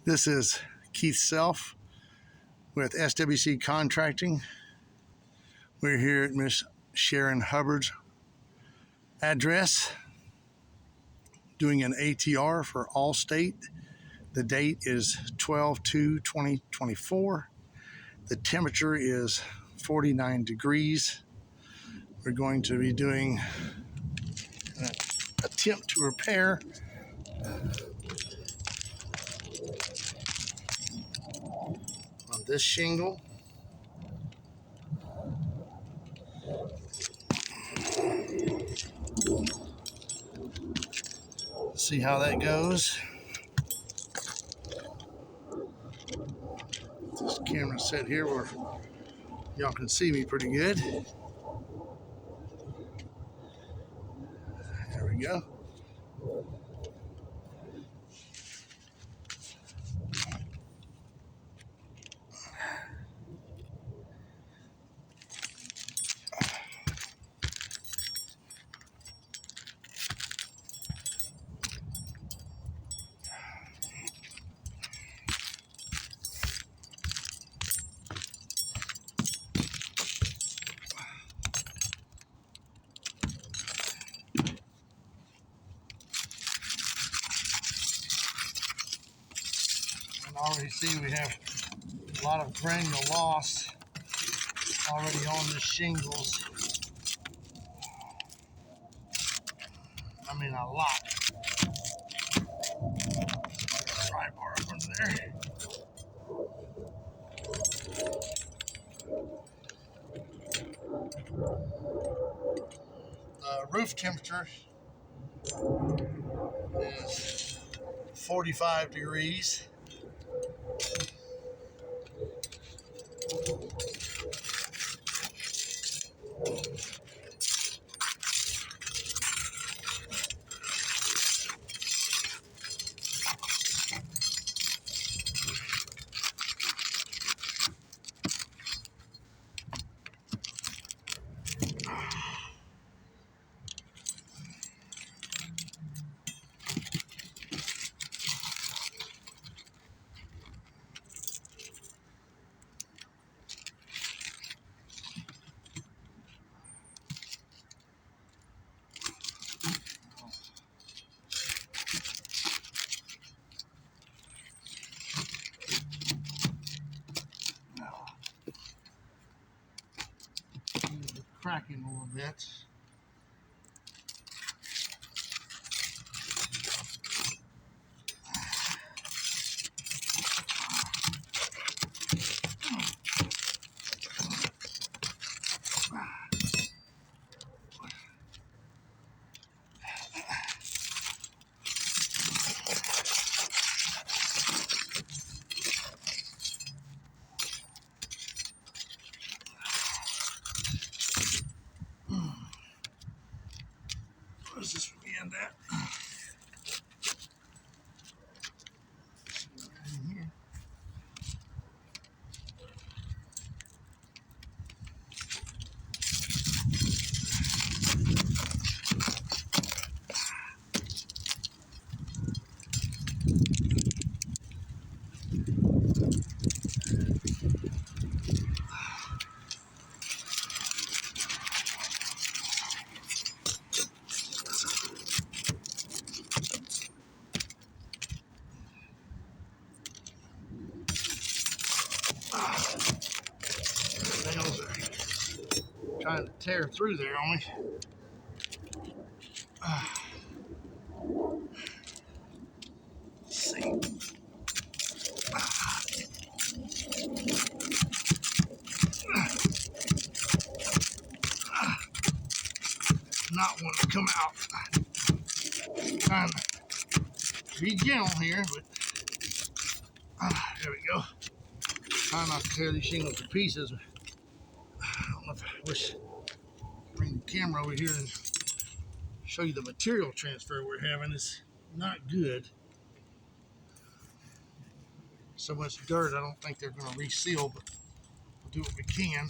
This is Keith Self with SWC Contracting. We're here at Miss Sharon Hubbard's address doing an ATR for Allstate. The date is 12/2/2024. The temperature is 49 degrees. We're going to be doing an attempt to repair on this shingle. See how that goes. This camera set here where y'all can see me pretty good. There we go. Already see we have a lot of granule loss already on the shingles. I mean a lot. Pry bar up under there. The roof temperature is 45 degrees. Cracking a little bit. Where's this end at? Right in here. Nails are trying to tear through there on me. Let's see. Not want to come out. Trying to be gentle here, but there we go. Trying not to tear these shingles to pieces. I don't know if I wish I'd bring the camera over here and show you the material transfer we're having. It's not good. So much dirt, I don't think they're going to reseal, but we'll do what we can.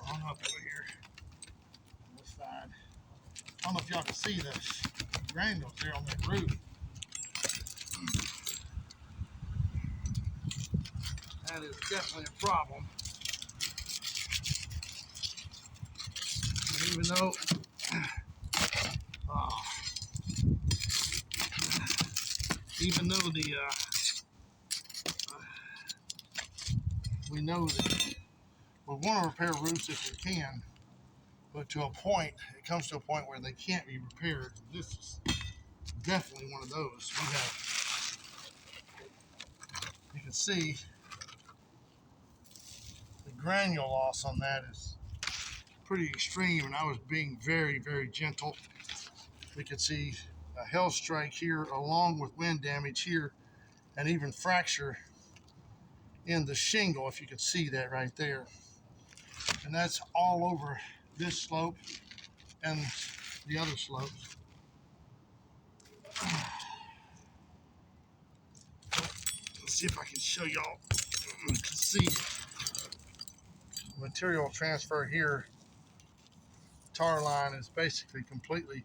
Hung up over here on this side. I don't know if y'all can see the granules there on that roof. That is definitely a problem. And even though we know that we want to repair roofs if we can, but to a point, it comes to a point where they can't be repaired. This is definitely one of those. We have, you can see the granule loss on that is pretty extreme, and I was being very, very gentle. We can see a hail strike here along with wind damage here, and even fracture in the shingle, if you can see that right there. And that's all over this slope and the other slopes. Let's see if I can show y'all. You can see material transfer here. Tar line is basically completely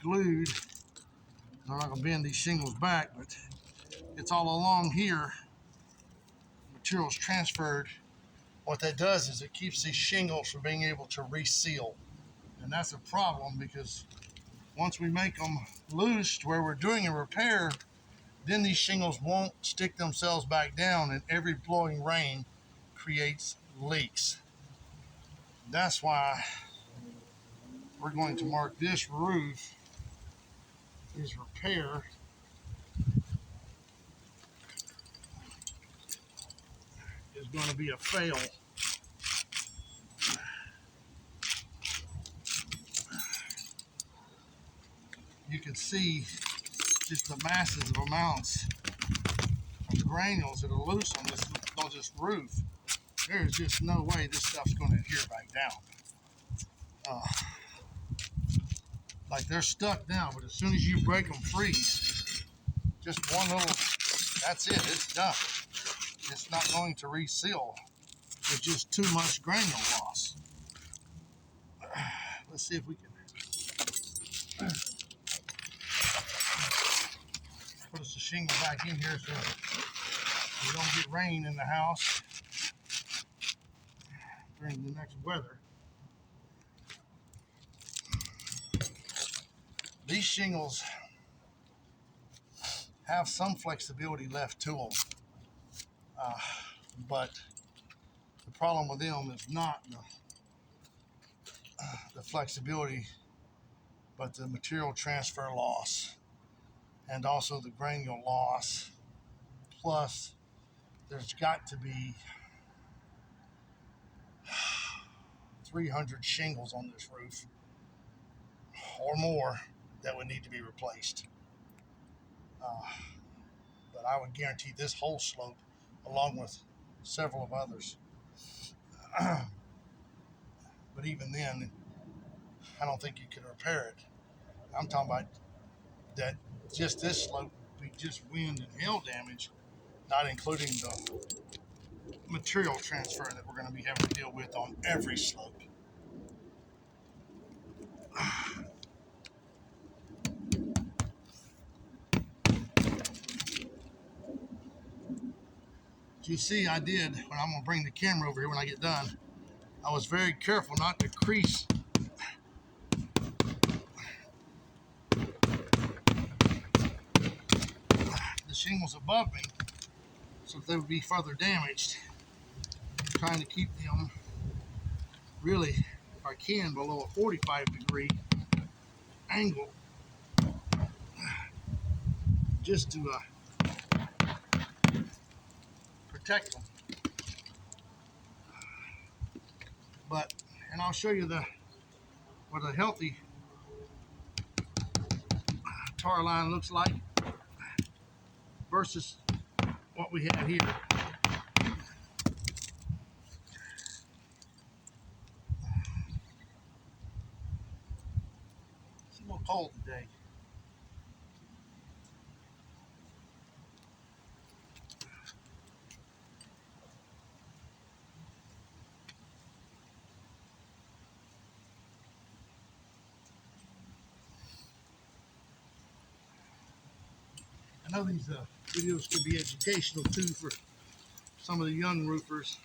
glued. I'm not going to bend these shingles back, but it's all along here. Material's transferred. What that does is it keeps these shingles from being able to reseal. And that's a problem, because once we make them loose to where we're doing a repair, then these shingles won't stick themselves back down, and every blowing rain creates leaks. That's why we're going to mark this roof as repair. Is going to be a fail. You can see just the massive amounts of granules that are loose on this roof. There's just no way this stuff's going to adhere back down. Like, they're stuck now, but as soon as you break them free, just one little, that's it, it's done. It's not going to reseal. There's just too much granule loss. Let's see if we can put us a shingle back in here so we don't get rain in the house during the next weather. These shingles have some flexibility left to them, but the problem with them is not the flexibility, but the material transfer loss, and also the granule loss. Plus, there's got to be 300 shingles on this roof or more that would need to be replaced. But I would guarantee this whole slope, along with several of others. But even then, I don't think you can repair it. I'm talking about that just this slope would be just wind and hail damage, not including the material transfer that we're going to be having to deal with on every slope. You see, I did, when I'm going to bring the camera over here when I get done, I was very careful not to crease the shingles above me so that they would be further damaged. I'm trying to keep them really, if I can, below a 45-degree angle, just to protect them. But, and I'll show you what a healthy tar line looks like versus what we have here. It's a little cold today. know these videos could be educational too for some of the young roofers.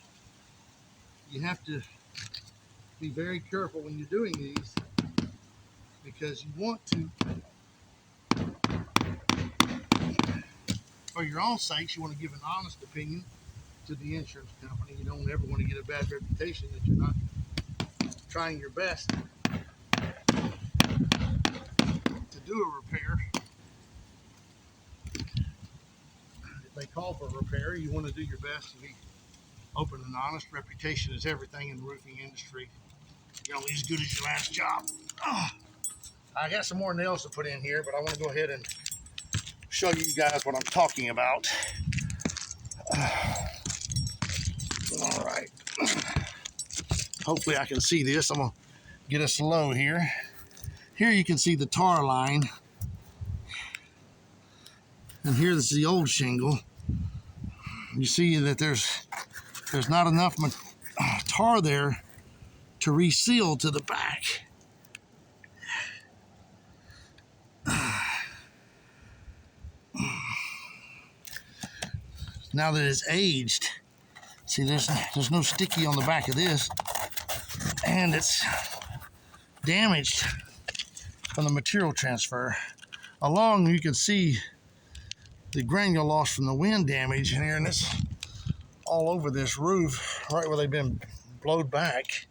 You have to be very careful when you're doing these, because you want to, for your own sakes, you want to give an honest opinion to the insurance company. You don't ever want to get a bad reputation that you're not trying your best to do a repair. If they call for a repair, you want to do your best to be open and honest. Reputation is everything in the roofing industry. You're only as good as your last job. I got some more nails to put in here, but I want to go ahead and show you guys what I'm talking about. All right. Hopefully I can see this. I'm going to get us low here. Here you can see the tar line. And here's the old shingle. You see that there's not enough tar there to reseal to the back. Now that it's aged, see there's no sticky on the back of this, and it's damaged from the material transfer. Along you can see the granule loss from the wind damage in here, and it's all over this roof, right where they've been blowed back.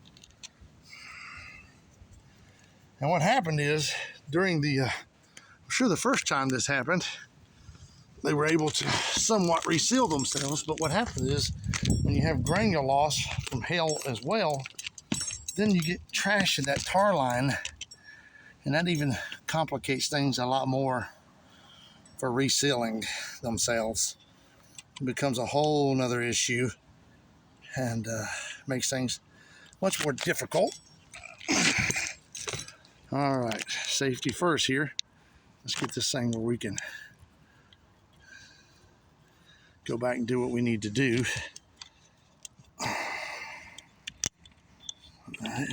And what happened is, during the, I'm sure the first time this happened, they were able to somewhat reseal themselves, but what happened is, when you have granule loss from hail as well, then you get trash in that tar line, and that even complicates things a lot more for resealing themselves. It becomes a whole nother issue, and makes things much more difficult. All right, safety first here. Let's get this thing where we can go back and do what we need to do. All right.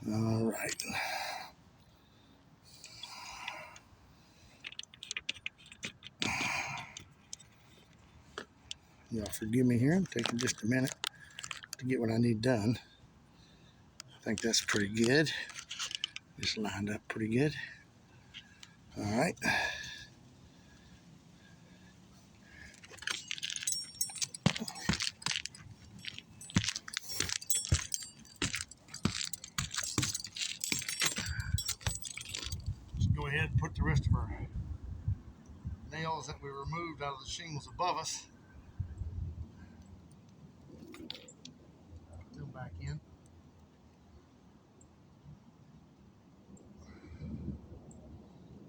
All right. Y'all forgive me here. I'm taking just a minute to get what I need done. I think that's pretty good. Just lined up pretty good. All right. Let's go ahead and put the rest of our nails that we removed out of the shingles above us, put them back in.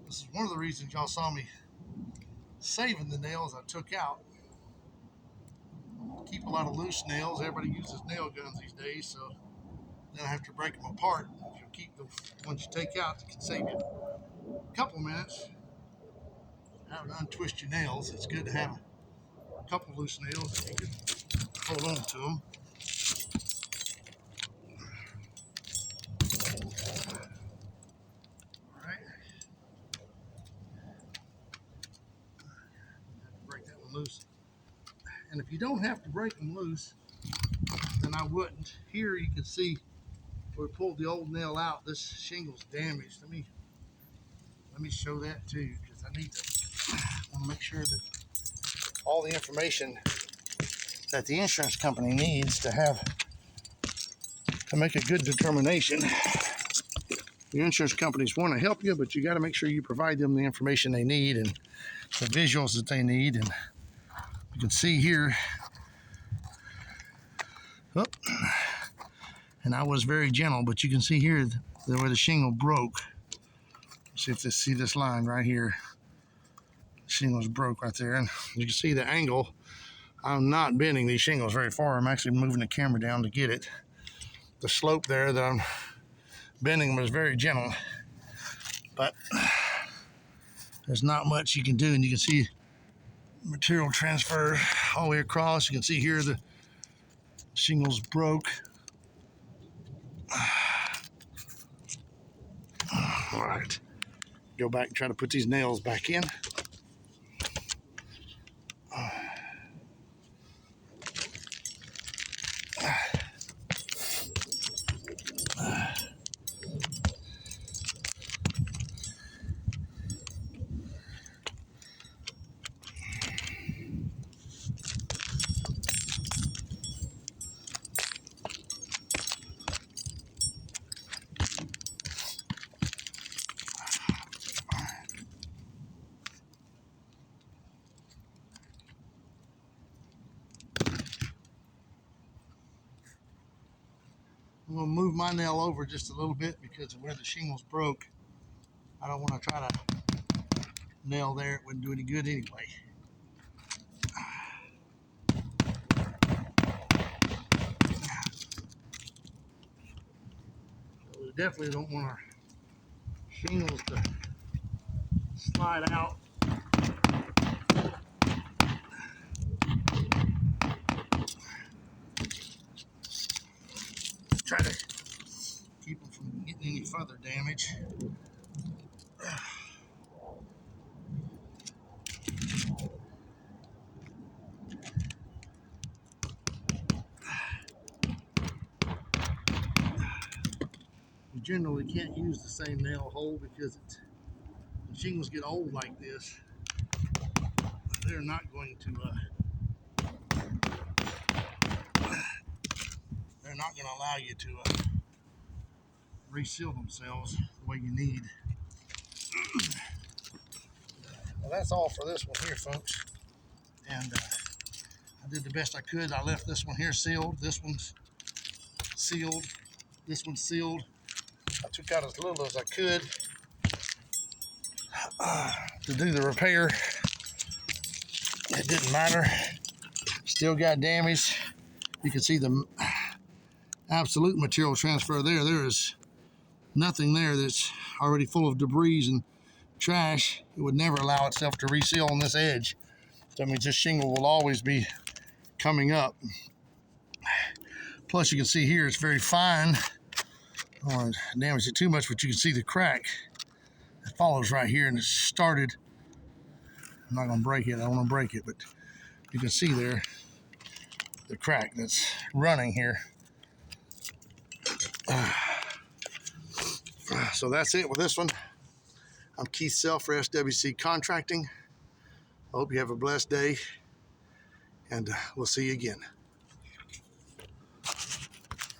This is one of the reasons y'all saw me saving the nails I took out. Keep a lot of loose nails. Everybody uses nail guns these days, so then I have to break them apart. If you keep the ones you take out, it can save you a couple minutes. How to untwist your nails. It's good to have a couple loose nails if you can hold on to them. All right. Break that one loose. And if you don't have to break them loose, then I wouldn't. Here you can see where we pulled the old nail out. This shingle's damaged. Let me show that too, because I want to make sure that all the information that the insurance company needs to make a good determination. The insurance companies want to help you, but you got to make sure you provide them the information they need and the visuals that they need. And you can see here, and I was very gentle, but you can see here where the shingle broke. See if see this line right here. The shingles broke right there, and you can see the angle. I'm not bending these shingles very far. I'm actually moving the camera down to get it. The slope there that I'm bending was very gentle, but there's not much you can do. And you can see material transfer all the way across. You can see here the shingles broke. All right. Go back and try to put these nails back in. I'm going to move my nail over just a little bit because of where the shingles broke. I don't want to try to nail there. It wouldn't do any good anyway. So we definitely don't want our shingles to slide out. Try to keep them from getting any further damage. You generally can't use the same nail hole because when shingles get old like this, they're not going to allow you to reseal themselves the way you need. Well, that's all for this one here, folks. And I did the best I could. I left this one here sealed. This one's sealed. This one's sealed. I took out as little as I could to do the repair. It didn't matter. Still got damage. You can see the absolute material transfer there. There is nothing there that's already full of debris and trash. It would never allow itself to reseal on this edge. So that means this shingle will always be coming up. Plus you can see here it's very fine. I don't want to damage it too much, but you can see the crack that follows right here, and it started. I'm not going to break it. I don't want to break it, but you can see there the crack that's running here. So that's it with this one. I'm Keith Self for SWC Contracting. I hope you have a blessed day, and we'll see you again.